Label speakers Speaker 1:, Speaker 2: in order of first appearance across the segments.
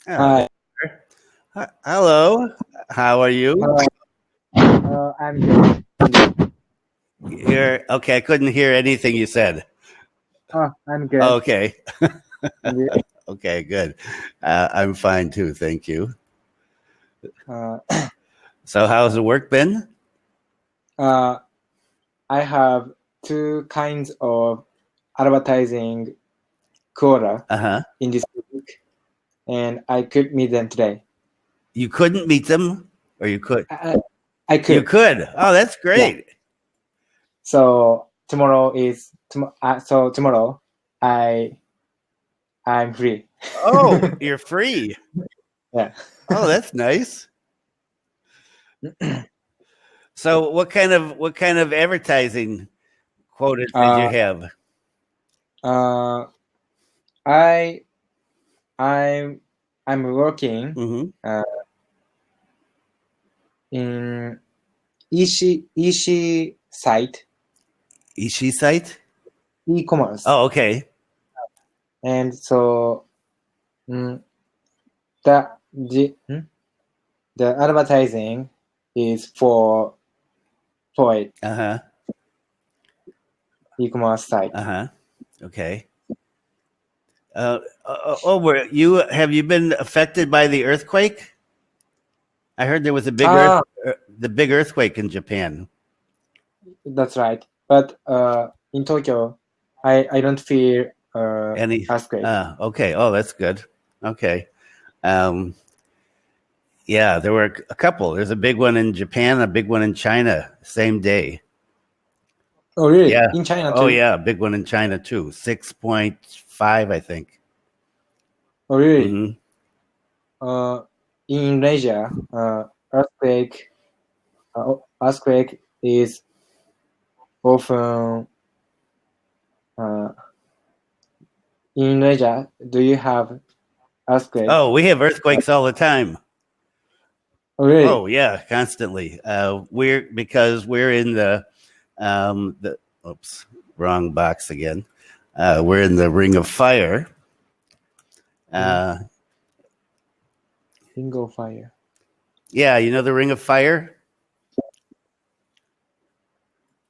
Speaker 1: Hi.
Speaker 2: Hello. How are you?
Speaker 1: I'm good.
Speaker 2: Okay. I couldn't hear anything you said.
Speaker 1: I'm good.
Speaker 2: Okay.
Speaker 1: And you?
Speaker 2: Okay. Good. I'm fine too. Thank you. So, how's the work been?
Speaker 1: I have two kinds of advertising quota in this week, and I could meet them today.
Speaker 2: You couldn't meet them, or you could?
Speaker 1: I could.
Speaker 2: You could. Oh, that's great.
Speaker 1: Yeah. So tomorrow I'm free.
Speaker 2: Oh, you're free.
Speaker 1: Yeah.
Speaker 2: Oh, that's nice. So, what kind of advertising quotas did you have?
Speaker 1: I'm working
Speaker 2: Mm-hmm.
Speaker 1: in EC site,
Speaker 2: Ishi site?
Speaker 1: e-commerce.
Speaker 2: Oh, okay.
Speaker 1: And so the advertising is for it, e-commerce site.
Speaker 2: Okay. Have you been affected by the earthquake? I heard there was a big earthquake in Japan.
Speaker 1: That's right. But in Tokyo, I don't feel
Speaker 2: Any
Speaker 1: earthquake.
Speaker 2: Okay. Oh, that's good. Okay. Yeah, there were a couple. There's a big one in Japan, a big one in China, same day.
Speaker 1: Oh, really?
Speaker 2: Yeah.
Speaker 1: In China too?
Speaker 2: Oh, yeah, a big one in China too. 6.5, I think.
Speaker 1: Oh, really?
Speaker 2: Mm-hmm.
Speaker 1: In Indonesia, earthquake is often. In Indonesia, do you have earthquake?
Speaker 2: Oh, we have earthquakes all the time.
Speaker 1: Oh, really?
Speaker 2: Oh, yeah, constantly. We're in the oops, wrong box again. We're in the Ring of Fire.
Speaker 1: Ring of Fire.
Speaker 2: Yeah, you know the Ring of Fire?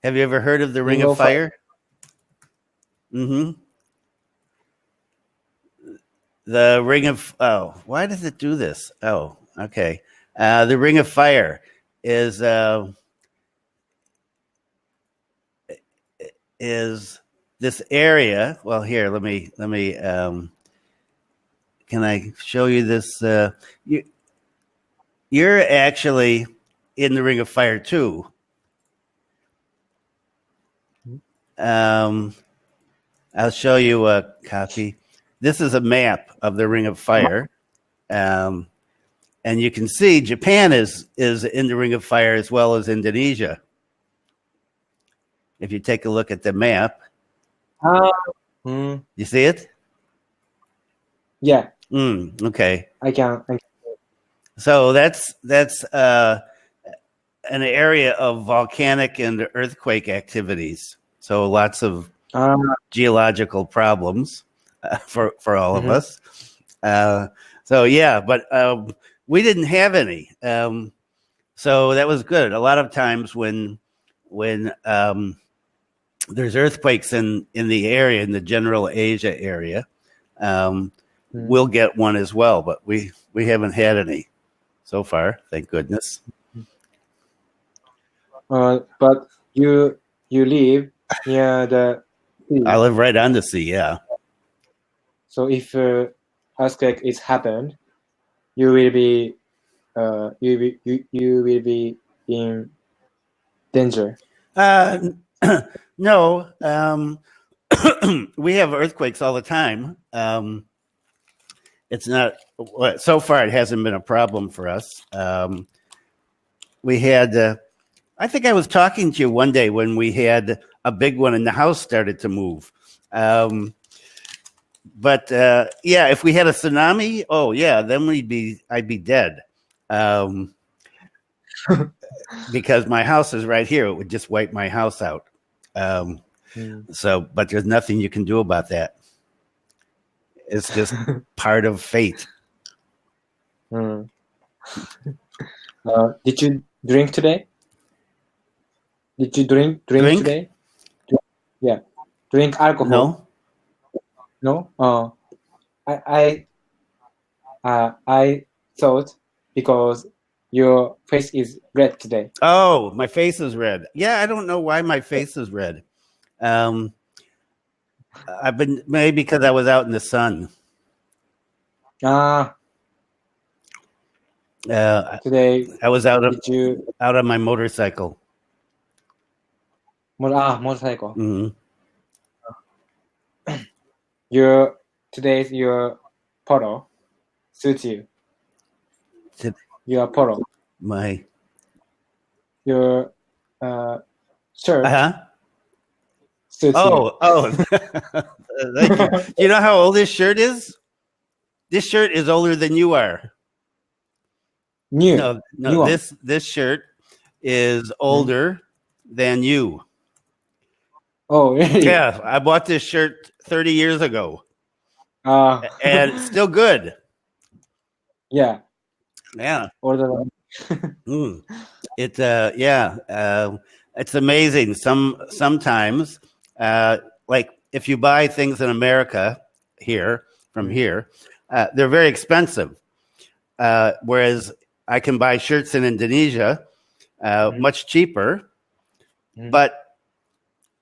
Speaker 2: Have you ever heard of the Ring of Fire? Mm-hmm. The Ring of why does it do this? Oh, okay. The Ring of Fire is this area. Well, here, let me. Can I show you this? You're actually in the Ring of Fire too. I'll show you a copy. This is a map of the Ring of Fire, and you can see Japan is in the Ring of Fire as well as Indonesia. If you take a look at the map, you see it?
Speaker 1: Yeah.
Speaker 2: Okay.
Speaker 1: I can.
Speaker 2: So that's an area of volcanic and earthquake activities. So lots of geological problems for all of us. So yeah, but we didn't have any. So that was good. A lot of times when there's earthquakes in the area, in the general Asia area, we'll get one as well. But we haven't had any so far, thank goodness.
Speaker 1: But you live near the sea.
Speaker 2: I live right on the sea, yeah.
Speaker 1: So if earthquake is happened, you will be in danger.
Speaker 2: No, we have earthquakes all the time. It's not, so far it hasn't been a problem for us. We had, I think I was talking to you one day when we had a big one and the house started to move. But yeah, if we had a tsunami, oh yeah, then I'd be dead. Because my house is right here. It would just wipe my house out. So, but there's nothing you can do about that. It's just part of fate.
Speaker 1: Mm. Did you drink today? Did you drink today? Yeah. Drink alcohol?
Speaker 2: No.
Speaker 1: No? I thought because your face is red today.
Speaker 2: Oh, my face is red. Yeah, I don't know why my face is red. I've been maybe because I was out in the sun.
Speaker 1: Today
Speaker 2: I was out
Speaker 1: did you
Speaker 2: on my motorcycle.
Speaker 1: motorcycle?
Speaker 2: Mm-hmm.
Speaker 1: Today's your polo suits you. Your polo. Your shirt suits you.
Speaker 2: Oh. Thank you. Do you know how old this shirt is? This shirt is older than you are.
Speaker 1: New.
Speaker 2: No.
Speaker 1: New
Speaker 2: This shirt is older than you.
Speaker 1: Oh, really?
Speaker 2: Yeah, I bought this shirt 30 years ago.
Speaker 1: And
Speaker 2: it's still good.
Speaker 1: Yeah.
Speaker 2: Yeah.
Speaker 1: Older
Speaker 2: than it's amazing. Sometimes, like if you buy things in America from here, they're very expensive. Whereas I can buy shirts in Indonesia much cheaper, but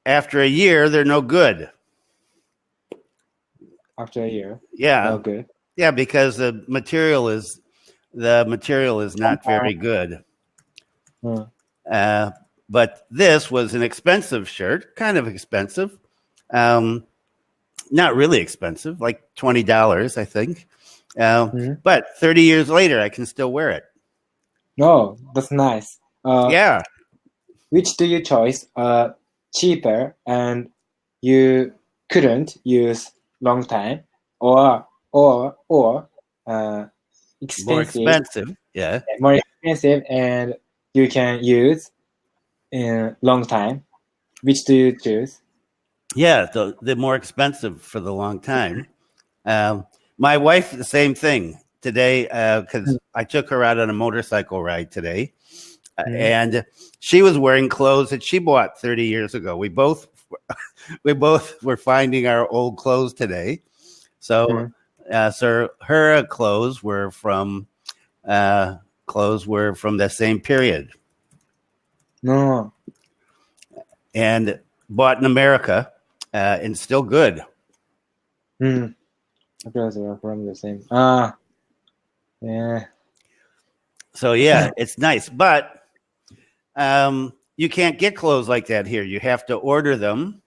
Speaker 2: after a year, they're no good.
Speaker 1: After a year?
Speaker 2: Yeah.
Speaker 1: No good.
Speaker 2: Yeah, because the material is not very good. But this was an expensive shirt, kind of expensive. Not really expensive, like $20, I think. But 30 years later, I can still wear it.
Speaker 1: Oh, that's nice.
Speaker 2: Yeah.
Speaker 1: Which do you choose? Cheaper and you couldn't use long time, or expensive.
Speaker 2: More expensive, yeah.
Speaker 1: More expensive and you can use in long time. Which do you choose?
Speaker 2: Yeah, the more expensive for the long time. My wife, the same thing today, because I took her out on a motorcycle ride today, and she was wearing clothes that she bought 30 years ago. We both were finding our old clothes today. So, so her clothes were from the same period.
Speaker 1: No.
Speaker 2: And bought in America, and still good.
Speaker 1: Clothes are from the same. Yeah.
Speaker 2: So yeah, it's nice, but you can't get clothes like that here. You have to order them.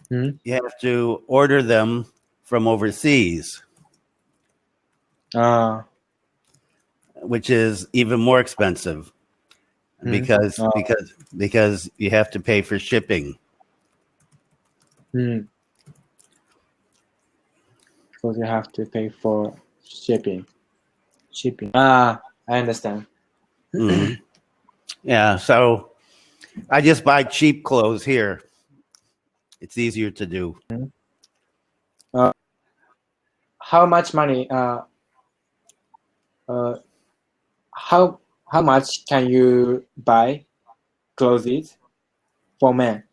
Speaker 2: You have to order them from overseas, which is even more expensive because you have to pay for shipping.
Speaker 1: Because you have to pay for shipping. I understand.
Speaker 2: Yeah, so I just buy cheap clothes here. It's easier to do.
Speaker 1: How much money? How much can you buy clothes for men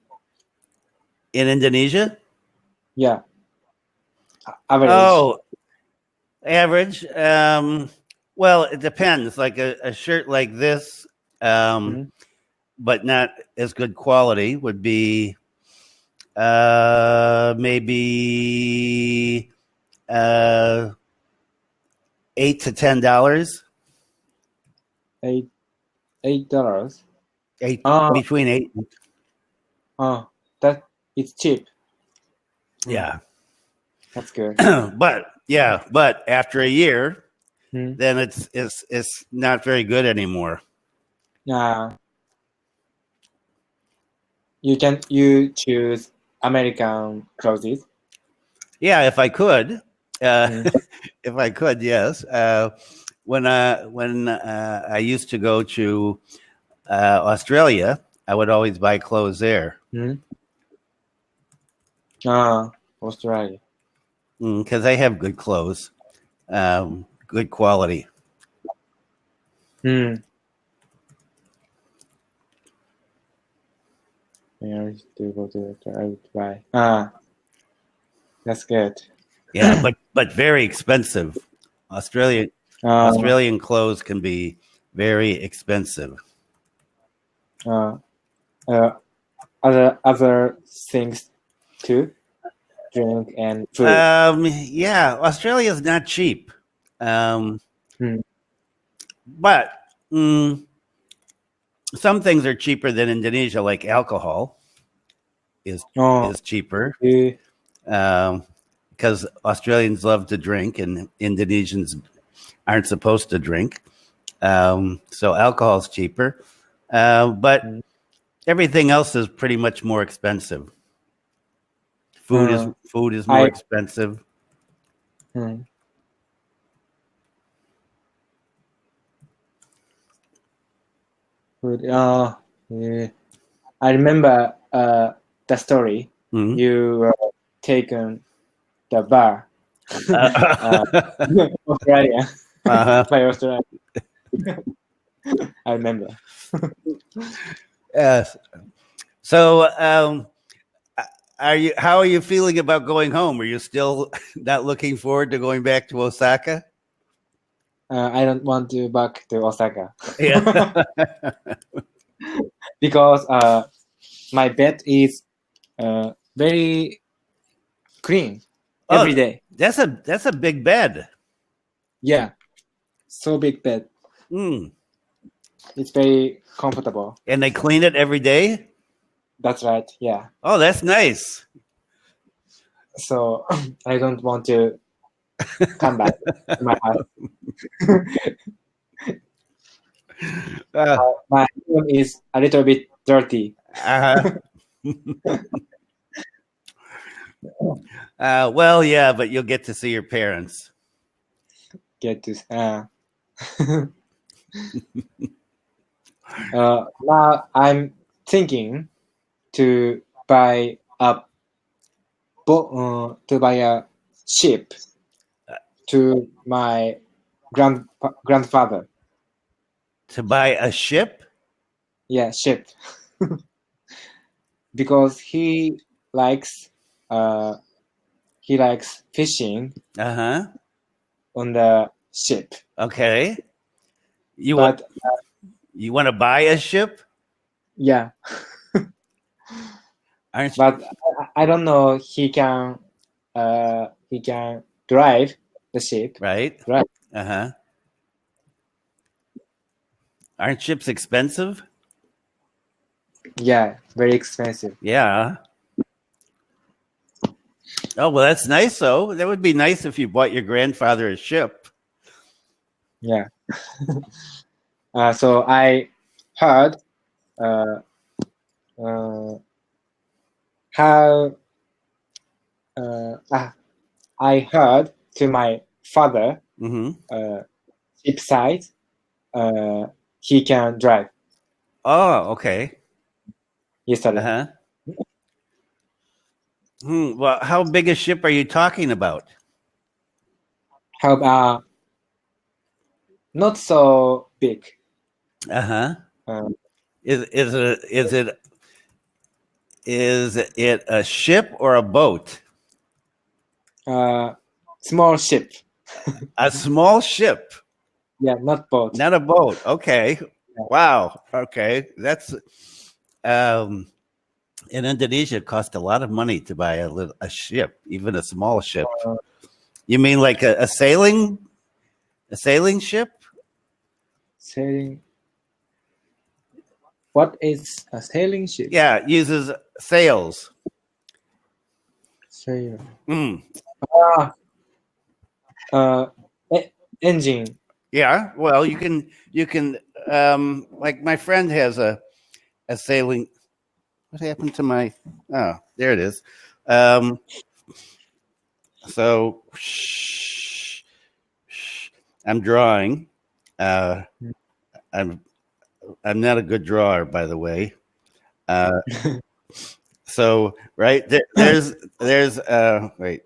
Speaker 2: in Indonesia?
Speaker 1: Yeah, average.
Speaker 2: Oh, average. Well, it depends. Like a shirt like this, but not as good quality, would be maybe $8 to $10.
Speaker 1: $8.
Speaker 2: Between $8.
Speaker 1: That it's cheap.
Speaker 2: Yeah,
Speaker 1: that's good.
Speaker 2: but after a year, then it's not very good anymore.
Speaker 1: You choose American clothes?
Speaker 2: Yeah, if I could. If I could, yes. When I used to go to Australia, I would always buy clothes there.
Speaker 1: Australia.
Speaker 2: Because they have good clothes. good quality.
Speaker 1: Yeah, that's good.
Speaker 2: Yeah, but very expensive. Australian clothes can be very expensive.
Speaker 1: Other things too, drink and food.
Speaker 2: Yeah, Australia is not cheap. But some things are cheaper than Indonesia, like alcohol is cheaper. Because Australians love to drink and Indonesians aren't supposed to drink. So alcohol is cheaper. But everything else is pretty much more expensive. Food is more expensive.
Speaker 1: Food. I remember the story. You were taken the bar. Australia. By Australia. I remember.
Speaker 2: Yes. So, how are you feeling about going home? Are you still not looking forward to going back to Osaka?
Speaker 1: I don't want to back to Osaka.
Speaker 2: Yeah.
Speaker 1: Because my bed is very clean every day.
Speaker 2: That's a big bed.
Speaker 1: Yeah, so big bed. It's very comfortable.
Speaker 2: And they clean it every day?
Speaker 1: That's right, yeah.
Speaker 2: Oh, that's nice.
Speaker 1: So I don't want to come back to my house. My room is a little bit dirty.
Speaker 2: Well, yeah, but you'll get to see your parents.
Speaker 1: Now I'm thinking to buy a ship to my grandfather.
Speaker 2: To buy a ship?
Speaker 1: Yeah, ship. Because he likes fishing on the ship.
Speaker 2: Okay. You want to buy a ship?
Speaker 1: Yeah.
Speaker 2: Aren't you?
Speaker 1: But I don't know he can drive the ship.
Speaker 2: Right. Aren't ships expensive?
Speaker 1: Yeah, very expensive.
Speaker 2: Yeah. Oh, well, that's nice, though. That would be nice if you bought your grandfather a ship.
Speaker 1: Yeah. So I heard I heard to my father ship side he can drive.
Speaker 2: Oh, okay.
Speaker 1: Yesterday.
Speaker 2: Well, how big a ship are you talking about?
Speaker 1: How not so big.
Speaker 2: Is it a ship or a boat?
Speaker 1: Small ship.
Speaker 2: A small ship.
Speaker 1: Yeah, not boat.
Speaker 2: Not a boat. Okay. Yeah. Wow. Okay. That's in Indonesia, it costs a lot of money to buy a ship, even a small ship. You mean like a sailing ship?
Speaker 1: Sailing. What is a sailing ship?
Speaker 2: Yeah, it uses sails.
Speaker 1: Sail. Engine.
Speaker 2: Yeah. Well, you can like my friend has a sailing. What happened to my? Oh, there it is. So I'm drawing. I'm not a good drawer, by the way. So right there's wait,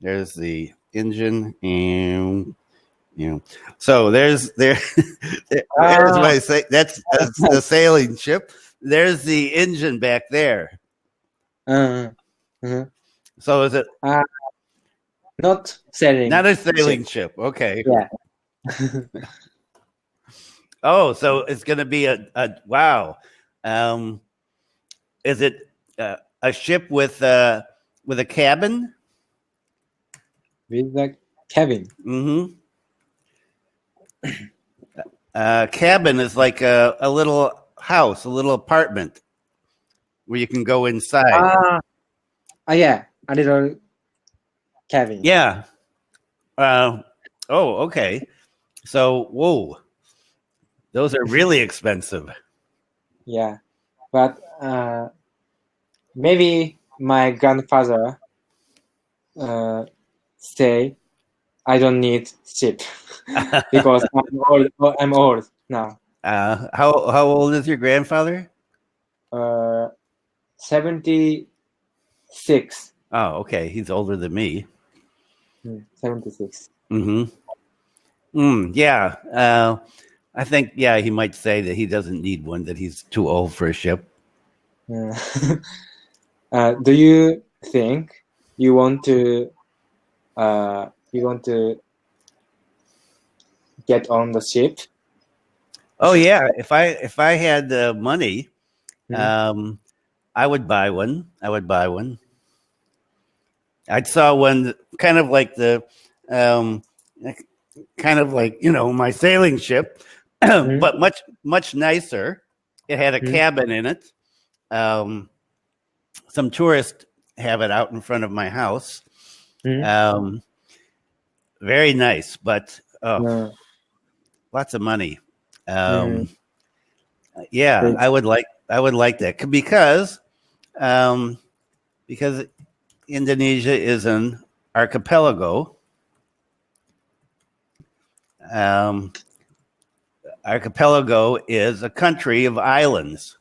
Speaker 2: there's the engine and You know, so there's my say. That's the sailing ship. There's the engine back there. So is it
Speaker 1: not sailing?
Speaker 2: Not a sailing ship. Okay.
Speaker 1: Yeah.
Speaker 2: Oh, so it's going to be a wow. Is it a ship with a cabin?
Speaker 1: With the cabin.
Speaker 2: Mm-hmm. Cabin is like a little house, a little apartment where you can go inside.
Speaker 1: Yeah, a little cabin.
Speaker 2: Yeah. Okay. So, whoa, those are really expensive.
Speaker 1: Yeah, but maybe my grandfather say I don't need ship because I'm old now.
Speaker 2: How old is your grandfather?
Speaker 1: 76.
Speaker 2: Oh, okay. He's older than me.
Speaker 1: 76.
Speaker 2: Mm-hmm. Yeah. I think, he might say that he doesn't need one, that he's too old for a ship.
Speaker 1: Do you think you want to get on the ship?
Speaker 2: Oh yeah, if I had money, I would buy one. I saw one kind of like my sailing ship, but much nicer. It had a cabin in it. Some tourists have it out in front of my house. Very nice, but lots of money. Yeah, I would like that because Indonesia is an archipelago. Archipelago is a country of islands.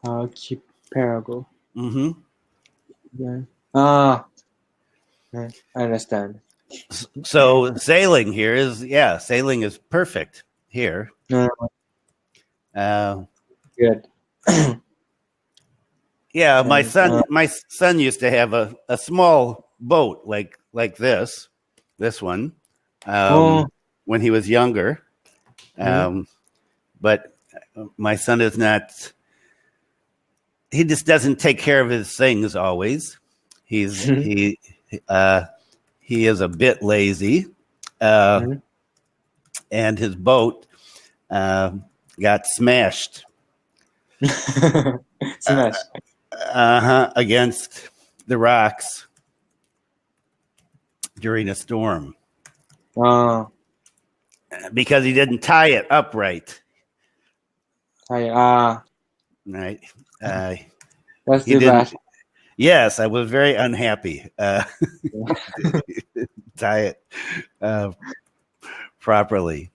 Speaker 1: Archipelago.
Speaker 2: Mm-hmm.
Speaker 1: Yeah. I understand.
Speaker 2: So sailing here is sailing is perfect here.
Speaker 1: Good.
Speaker 2: Yeah, my son used to have a small boat like this one when he was younger. But my son is not. He just doesn't take care of his things always. He is a bit lazy, and his boat got smashed. Against the rocks during a storm. Because he didn't tie it upright.
Speaker 1: Right. That's too bad.
Speaker 2: Yes, I was very unhappy. Tie it properly.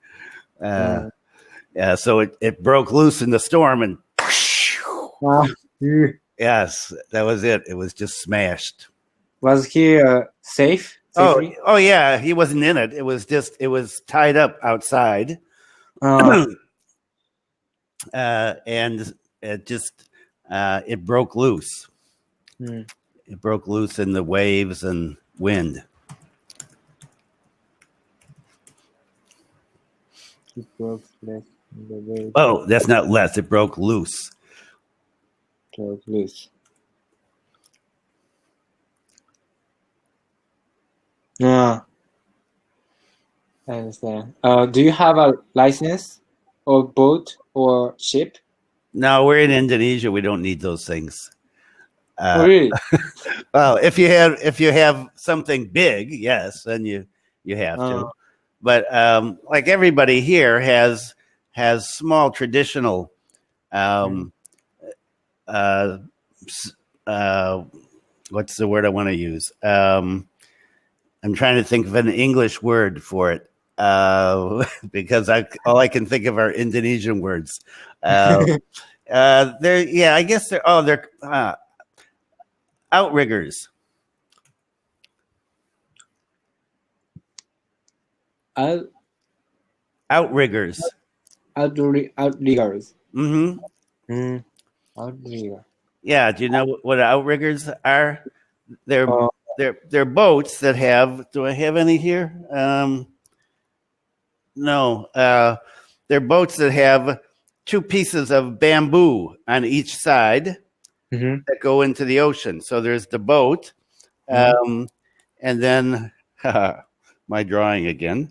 Speaker 2: So it broke loose in the storm and yes, that was it. It was just smashed.
Speaker 1: Was he safe? Safely?
Speaker 2: Oh yeah, he wasn't in it. It was tied up outside. And it broke loose. It broke loose in the waves and wind.
Speaker 1: It broke less in the waves.
Speaker 2: Oh, that's not less. It broke loose.
Speaker 1: Broke loose. I understand. Do you have a license or boat or ship?
Speaker 2: No, we're in Indonesia. We don't need those things.
Speaker 1: Really?
Speaker 2: Well, if you have something big, yes, then you have to. But like everybody here has small traditional. What's the word I want to use? I'm trying to think of an English word for it because all I can think of are Indonesian words. I guess they're outriggers.
Speaker 1: Out,
Speaker 2: Outriggers.
Speaker 1: outriggers.
Speaker 2: Mm-hmm.
Speaker 1: Outrigger.
Speaker 2: Yeah. Do you know what outriggers are? They're
Speaker 1: Uh,
Speaker 2: they're boats that have. Do I have any here? No. They're boats that have two pieces of bamboo on each side that go into the ocean. So there's the boat, and then my drawing again.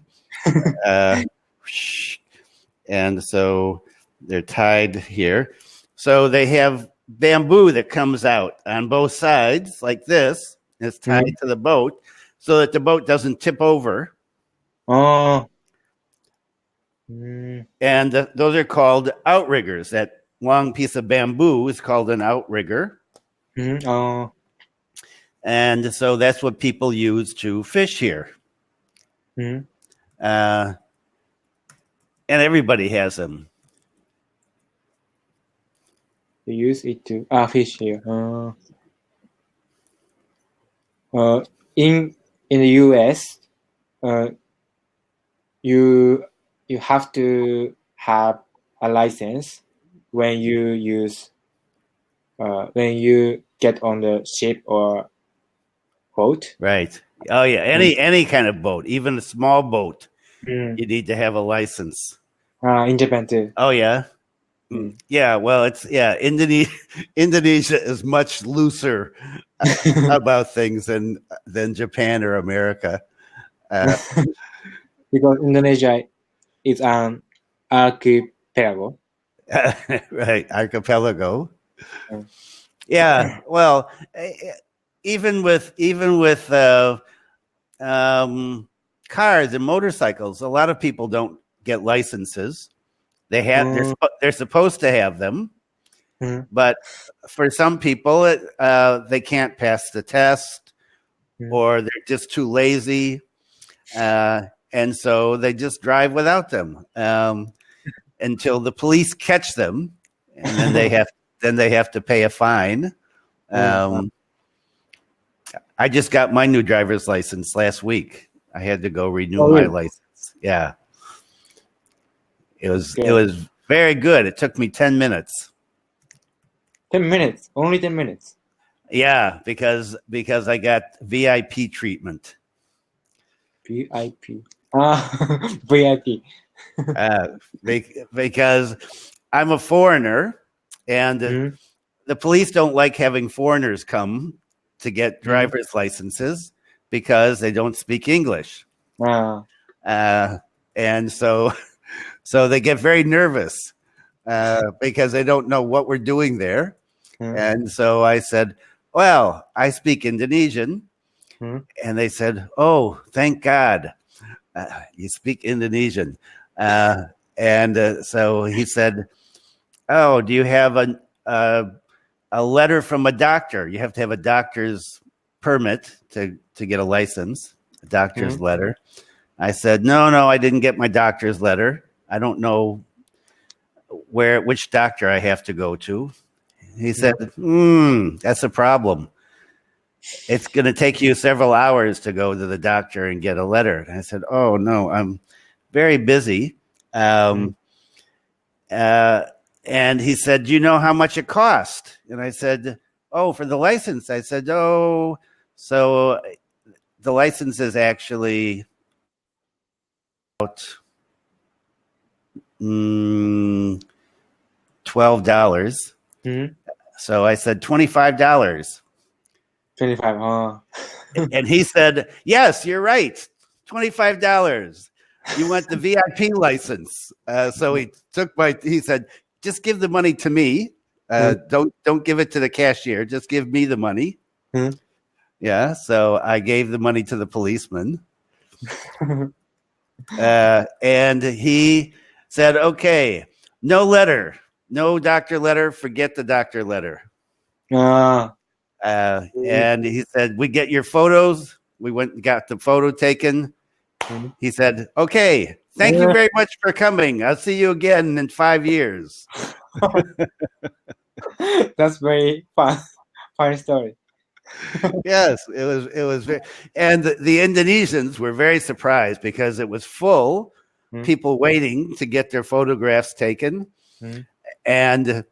Speaker 2: And so they're tied here. So they have bamboo that comes out on both sides like this. It's tied to the boat so that the boat doesn't tip over.
Speaker 1: Oh.
Speaker 2: And those are called outriggers. That long piece of bamboo is called an outrigger.
Speaker 1: Oh.
Speaker 2: And so that's what people use to fish here. And everybody has them.
Speaker 1: You use it to fish here. In the US, you have to have a license when you get on the ship or boat.
Speaker 2: Right. Oh yeah, any kind of boat, even a small boat, you need to have a license.
Speaker 1: In Japan too.
Speaker 2: Oh yeah. Yeah, well, Indonesia is much looser about things than Japan or America.
Speaker 1: Because Indonesia is an archipelago.
Speaker 2: Right, archipelago. Yeah, well, even with cars and motorcycles, a lot of people don't get licenses. They're supposed to have them, but for some people, they can't pass the test, or they're just too lazy, and so they just drive without them until the police catch them, and then they have to pay a fine. I just got my new driver's license last week. I had to go renew my license. Yeah. It was very good. It took me 10 minutes.
Speaker 1: 10 minutes. Only 10 minutes.
Speaker 2: Yeah, because I got VIP treatment.
Speaker 1: VIP. VIP.
Speaker 2: Because I'm a foreigner, and the police don't like having foreigners come to get driver's licenses because they don't speak English. And so they get very nervous because they don't know what we're doing there. And so I said, well, I speak Indonesian. And they said, oh, thank God you speak Indonesian. So he said, oh, do you have a letter from a doctor? You have to have a doctor's permit to get a license, a doctor's letter. I said, no, I didn't get my doctor's letter. I don't know which doctor I have to go to. He said, that's a problem. It's going to take you several hours to go to the doctor and get a letter. And I said, oh, no, I'm very busy. And he said, do you know how much it cost? And I said, oh, for the license. I said, oh, so the license is actually about $12. So I said $25.
Speaker 1: 25.
Speaker 2: And he said, yes, you're right. $25. You want the VIP license. So he said, just give the money to me. Don't give it to the cashier. Just give me the money. Yeah. So I gave the money to the policeman. And he said, okay, no letter, no doctor letter. Forget the doctor letter. And he said, we get your photos. We went and got the photo taken. He said, okay, thank you very much for coming. I'll see you again in 5 years.
Speaker 1: That's very fun story.
Speaker 2: Yes, it was very, and the Indonesians were very surprised because it was full, people waiting to get their photographs taken. And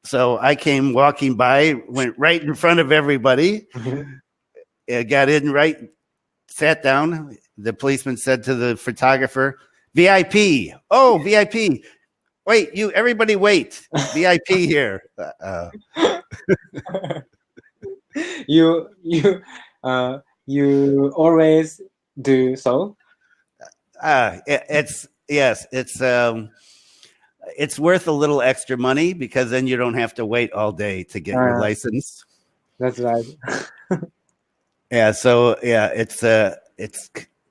Speaker 2: so I came walking by, went right in front of everybody, got in right, sat down. The policeman said to the photographer, VIP. Oh, VIP. Wait, everybody wait. VIP here.
Speaker 1: You always do so?
Speaker 2: It's worth a little extra money because then you don't have to wait all day to get your license.
Speaker 1: That's right.
Speaker 2: Yeah, so yeah, it's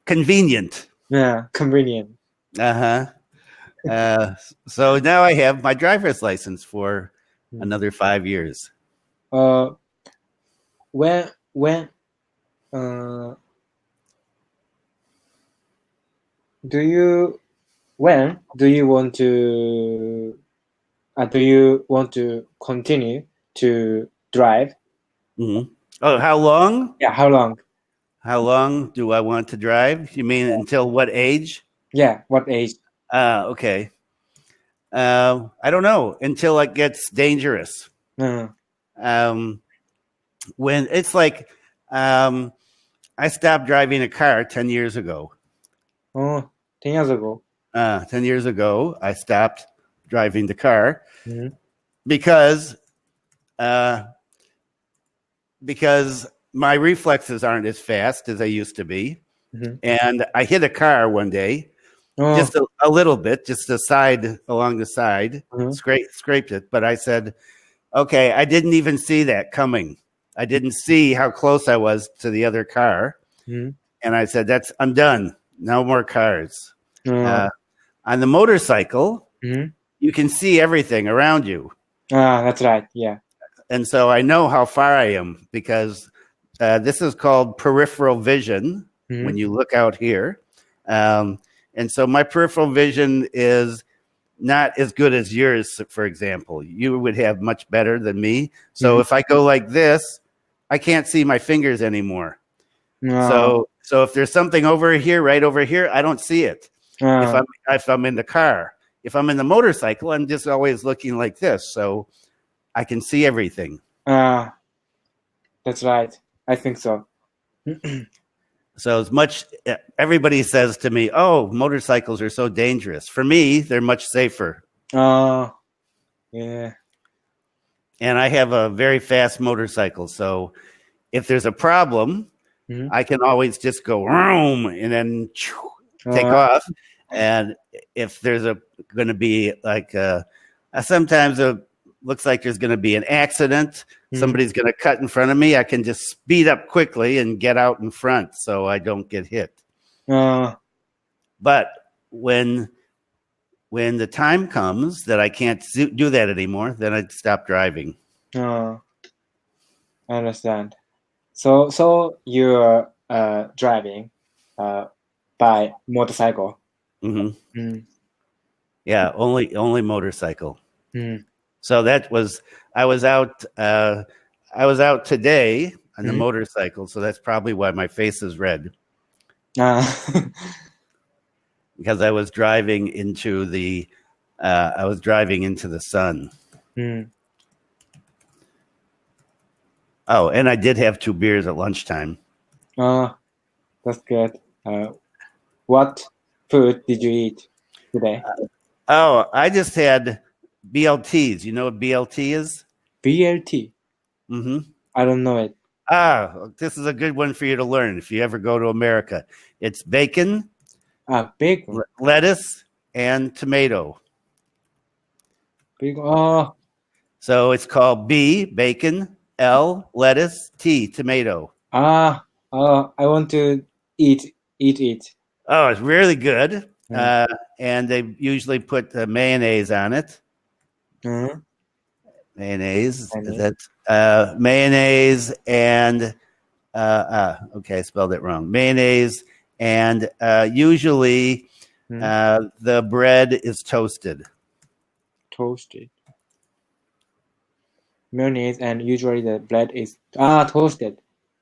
Speaker 2: convenient.
Speaker 1: Yeah, convenient.
Speaker 2: So now I have my driver's license for another 5 years.
Speaker 1: When do you want to continue to drive?
Speaker 2: Oh, how long?
Speaker 1: Yeah, how long?
Speaker 2: How long do I want to drive? You mean until what age?
Speaker 1: Yeah, what age?
Speaker 2: Okay. I don't know, until it gets dangerous. When it's like, I stopped driving a car 10 years ago.
Speaker 1: Oh, 10 years ago.
Speaker 2: 10 years ago, I stopped driving the car because my reflexes aren't as fast as they used to be. And I hit a car one day, just a little bit, just along the side, scraped it. But I said, okay, I didn't even see that coming. I didn't see how close I was to the other car. And I said, I'm done. No more cars. On the motorcycle, you can see everything around you.
Speaker 1: That's right. Yeah.
Speaker 2: And so I know how far I am because this is called peripheral vision when you look out here. And so my peripheral vision is not as good as yours, for example. You would have much better than me. So if I go like this, I can't see my fingers anymore. So if there's something right over here, I don't see it. If I'm in the car. If I'm in the motorcycle, I'm just always looking like this. So I can see everything.
Speaker 1: That's right. I think so.
Speaker 2: So everybody says to me, oh, motorcycles are so dangerous. For me, they're much safer.
Speaker 1: Yeah.
Speaker 2: And I have a very fast motorcycle. So if there's a problem, I can always just go room and then take off. And if there's going to be like sometimes looks like there's going to be an accident, somebody's going to cut in front of me, I can just speed up quickly and get out in front so I don't get hit. But when the time comes that I can't do that anymore, then I'd stop driving.
Speaker 1: I understand. So you're driving by motorcycle.
Speaker 2: Yeah, only motorcycle. So I was out today on the motorcycle, so that's probably why my face is red. Because I was driving into the sun. Oh, and I did have 2 beers at lunchtime.
Speaker 1: That's good. What food did you eat today?
Speaker 2: I just had BLTs. You know what BLT is?
Speaker 1: BLT? I don't know it.
Speaker 2: This is a good one for you to learn if you ever go to America. It's bacon,
Speaker 1: bacon,
Speaker 2: lettuce, and tomato.
Speaker 1: Bacon.
Speaker 2: So it's called B, bacon, L, lettuce, T, tomato.
Speaker 1: I want to eat it.
Speaker 2: Oh, it's really good. And they usually put mayonnaise on it. Mayonnaise. That's mayonnaise and okay, I spelled it wrong. Mayonnaise and usually the bread is toasted.
Speaker 1: mayonnaise, and usually the bread is toasted.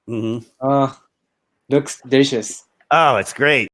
Speaker 2: Mm-hmm.
Speaker 1: Looks delicious.
Speaker 2: Oh, it's great.